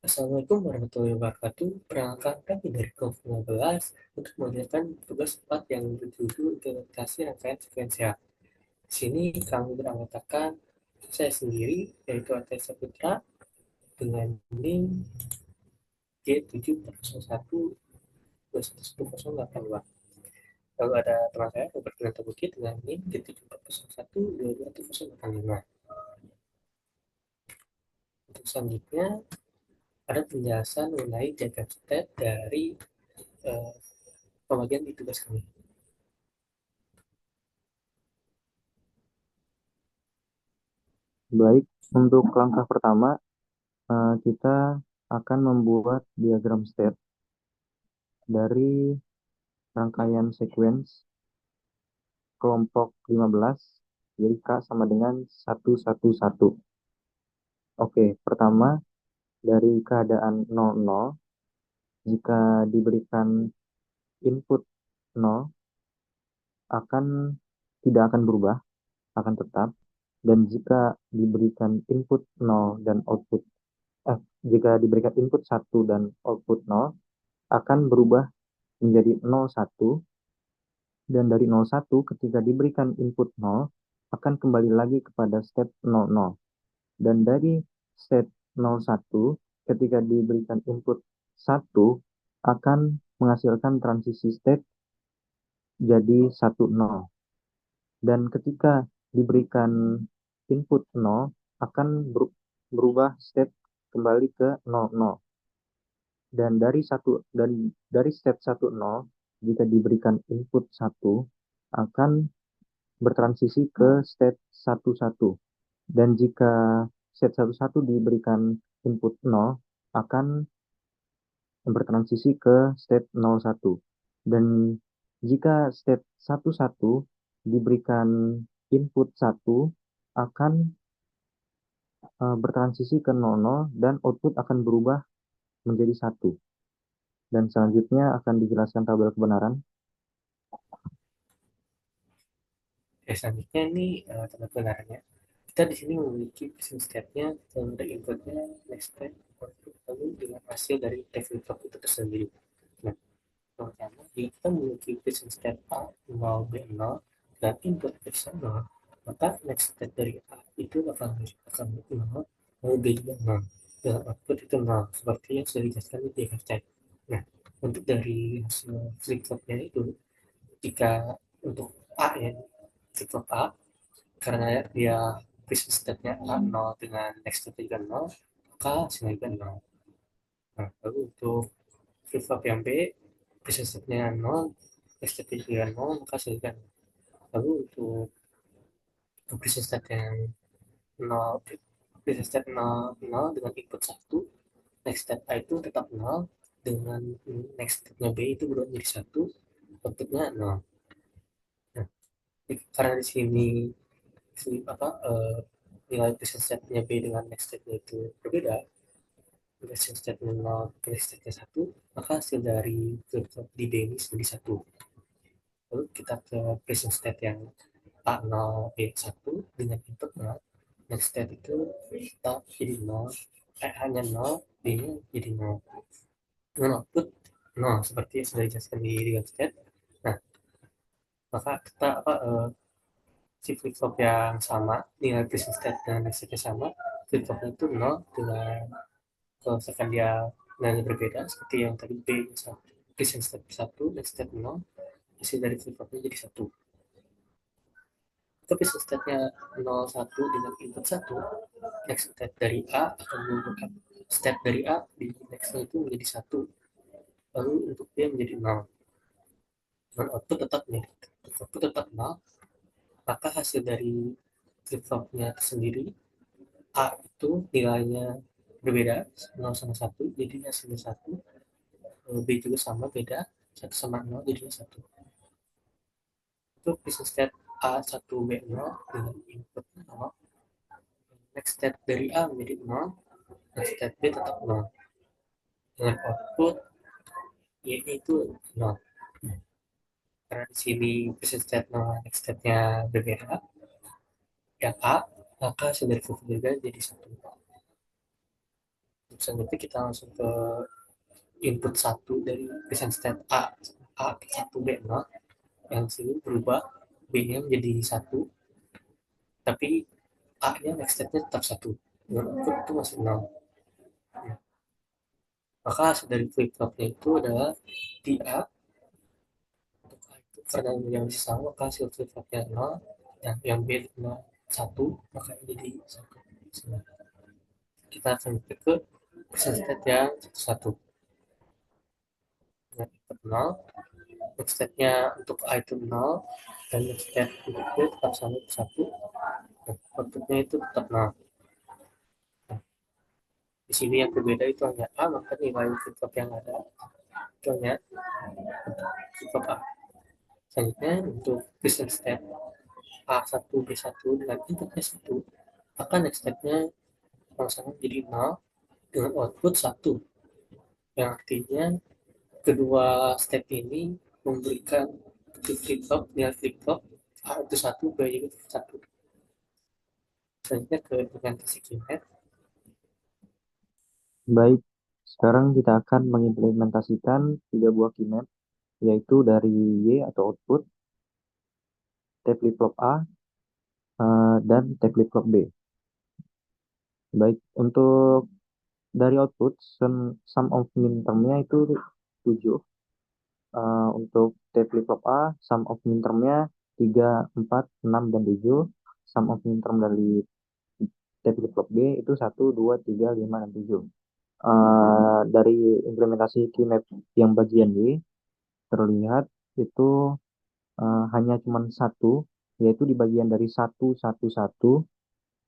Assalamualaikum warahmatullahi wabarakatuh. Perkenalkan kami dari kelompok 15 untuk mengerjakan tugas 4 yang berjudul implementasi rangkaian sekuensial. Di sini kami beranggotakan saya sendiri, yaitu Atesa Putra, dengan NIM G7401211082. Lalu ada teman saya, Robert Gunanta Bukit, dengan NIM G7401221085. Untuk selanjutnya, ada penjelasan mengenai diagram step dari eh, pembagian di tugas kami. Baik, untuk langkah pertama, kita akan membuat diagram state dari rangkaian sequence kelompok 15, jadi K sama dengan 111. Oke, pertama, dari keadaan 00, jika diberikan input 0, akan tidak akan berubah, akan tetap. Dan jika diberikan input 0 dan output, jika diberikan input 1 dan output 0, akan berubah menjadi 01, dan dari 01 ketika diberikan input 0 akan kembali lagi kepada step 00, dan dari step 01 ketika diberikan input 1 akan menghasilkan transisi state jadi 10, dan ketika diberikan input 0 akan berubah step kembali ke 00, dan dari step 10 jika diberikan input 1 akan bertransisi ke state 11, dan jika state 11 diberikan input 0 akan bertransisi ke state 01, dan jika state 11 diberikan input 1 akan bertransisi ke 00 dan output akan berubah menjadi 1, dan selanjutnya akan dijelaskan tabel kebenaran. Selanjutnya ini tanda kebenarannya. Kita di sini memiliki pricing step-nya, ada inputnya, next step, output, lalu dengan hasil dari develop itu tersendiri. Nah, pertama, jika kita memiliki pricing step A, 0, B, 0, dan input X 0, maka next step dari A itu akan 0, lalu B juga 0, dan output itu 0, seperti yang sudah dijelaskan di diagram step. Nah, untuk dari hasil flip-flopnya itu, jika untuk A ya, flip-flop A, karena dia business state-nya A 0 dengan next state juga 0, maka hasilnya juga 0. Nah, lalu untuk flip-flop yang B, business state-nya 0, next state juga 0, maka hasilnya juga 0. Lalu untuk business state yang 0, business state 0, 0 dengan input 1, next state A itu tetap 0, dengan next state-nya B itu berubah menjadi 1, outputnya 0. Nah, karena di sini apa nilai business state-nya B dengan next state-nya itu berbeda, berdasarkan statement 0 ke statement 1, maka hasil dari di B ini menjadi 1. Lalu kita ke present state yang A0 B1 dengan input 0. Next state itu kita jadi 0, hanya 0, B-nya jadi 0. Dengan output 0, seperti yang sudah dijelaskan di real state. Nah, maka kita si flip flop yang sama, nilai present state dan next state sama, flip flopnya itu 0 dengan kalau misalkan dia nilainya berbeda seperti yang tadi B misalkan present state 1 dan state 0, hasil dari flip flopnya jadi 1. Tapi state-nya 01 dengan input 1, next state dari A akan mengubah state dari A di next itu menjadi 1, lalu untuk B menjadi 0, dan output tetap negatif, output tetap 0, maka hasil dari flip flopnya sendiri A itu nilainya berbeda 0 sama 1, jadi hasilnya 1. B juga sama, beda 1 sama 0 jadinya 1. Itu bisa state A1B0 dengan input 0, next state dari A menjadi 0, next state B tetap 0, dengan output Y itu 0. Karena di sini bisa state 0, next state-nya berbeda, yang A, maka hasil dari juga jadi 1. Selanjutnya kita langsung ke input satu dari present state A1 B0, yang sini berubah B-nya menjadi satu, tapi A-nya next step-nya tetap satu, dengan output itu masih 0. Maka hasil dari flip flopnya itu adalah di A, untuk A itu karena yang masih sama, maka hasil flip flopnya 0, dan yang B 0, 1, maka jadi 1. Kita akan ke present state yang satu, dengan input 0, next step-nya untuk A itu 0, dan next step untuk B tetap sama 1, dan outputnya itu tetap 0. Di sini yang berbeda itu hanya A, maka nilai flip flop yang ada itu hanya flip flop A. Selanjutnya untuk business step A1 B1 dengan inputnya 1, maka next stepnya sama-sama jadi 0 dengan output 1, yang artinya kedua step ini memberikan flip flop, nilai flip flop A itu 1, B itu 1. Selanjutnya ke implementasi keynet. Baik, sekarang kita akan mengimplementasikan 3 buah keynet, yaitu dari Y atau output, T flip flop A, dan T flip flop B. Baik, untuk dari output, sum of min termnya itu 7. Untuk T flip flop A, sum of min termnya 3, 4, 6, dan 7. Sum of min term dari T flip flop B itu 1, 2, 3, 5, dan 7. Dari implementasi keymap yang bagian Y, terlihat itu hanya cuma satu, yaitu di bagian dari 1, 1, 1,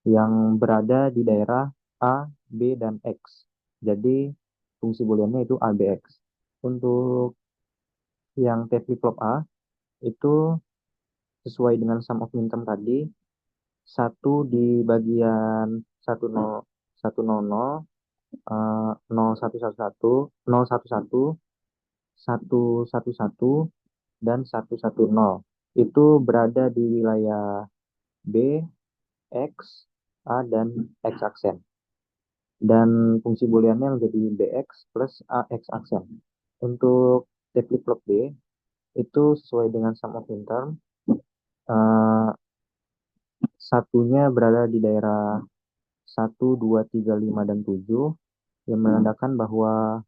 yang berada di daerah A, B, dan X. Jadi fungsi booleannya itu A, B, X. Untuk yang T flip flop A itu sesuai dengan sum of min term tadi, 1 di bagian 1, 0, 1, 0, 0, 0, 1, 1, 1, 0, 1, 1, 1, 1, 1, dan 1, 1, 0. Itu berada di wilayah B, X, A, dan X aksen. Dan fungsi booleannya menjadi BX plus AX aksen. Untuk T flip flop B itu sesuai dengan sum of min term. Satunya berada di daerah 1, 2, 3, 5, dan 7, yang menandakan bahwa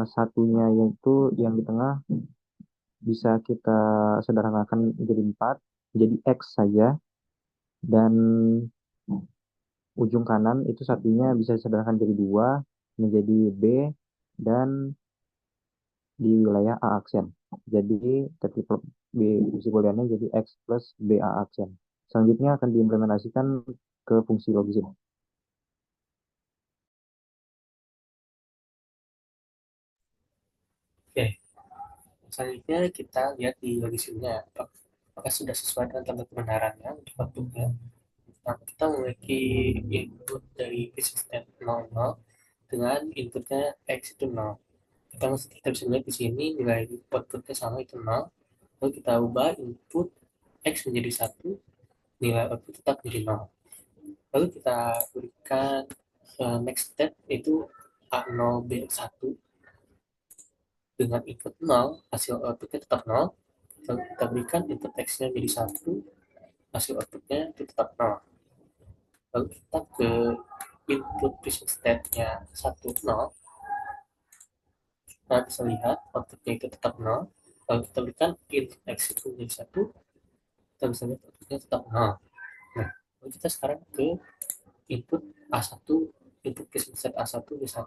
satunya yaitu yang di tengah bisa kita sederhanakan menjadi 4, jadi X saja, dan ujung kanan itu satunya bisa disederhanakan jadi 2, menjadi B, dan di wilayah A aksen. Jadi triple B fungsi booleannya jadi X plus BA aksen. Selanjutnya akan diimplementasikan ke fungsi logis ini. Oke, selanjutnya kita lihat di logisnya apakah sudah sesuai dengan tanda kebenarannya untuk outputnya. Nah, kita memiliki input dari business step 00 dengan inputnya X itu 0. Kita bisa lihat di sini nilai outputnya sama itu 0. Lalu kita ubah input X menjadi 1, nilai output tetap menjadi 0. Lalu kita berikan next step itu A0 B1 dengan input 0, hasil outputnya tetap 0. Lalu kita berikan input X-nya menjadi 1, hasil outputnya itu tetap 0. Lalu kita ke input business state-nya 1, 0. Kita bisa lihat outputnya itu tetap 0. Lalu kita berikan input X itu menjadi 1, kita bisa lihat outputnya tetap 0. Nah, lalu kita sekarang ke input A1, input business state A1, B1.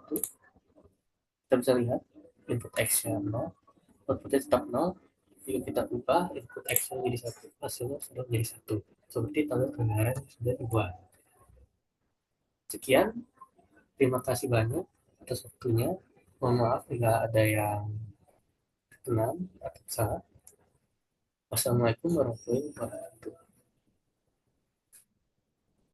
Kita bisa lihat input X-nya 0, outputnya tetap 0. Jika kita ubah input X-nya menjadi 1, hasilnya sudah menjadi 1. Seperti tanda kebenaran sudah dibuat. Sekian, terima kasih banyak atas waktunya. Mohon maaf jika ada yang kenal atau salah. Wassalamualaikum warahmatullahi wabarakatuh.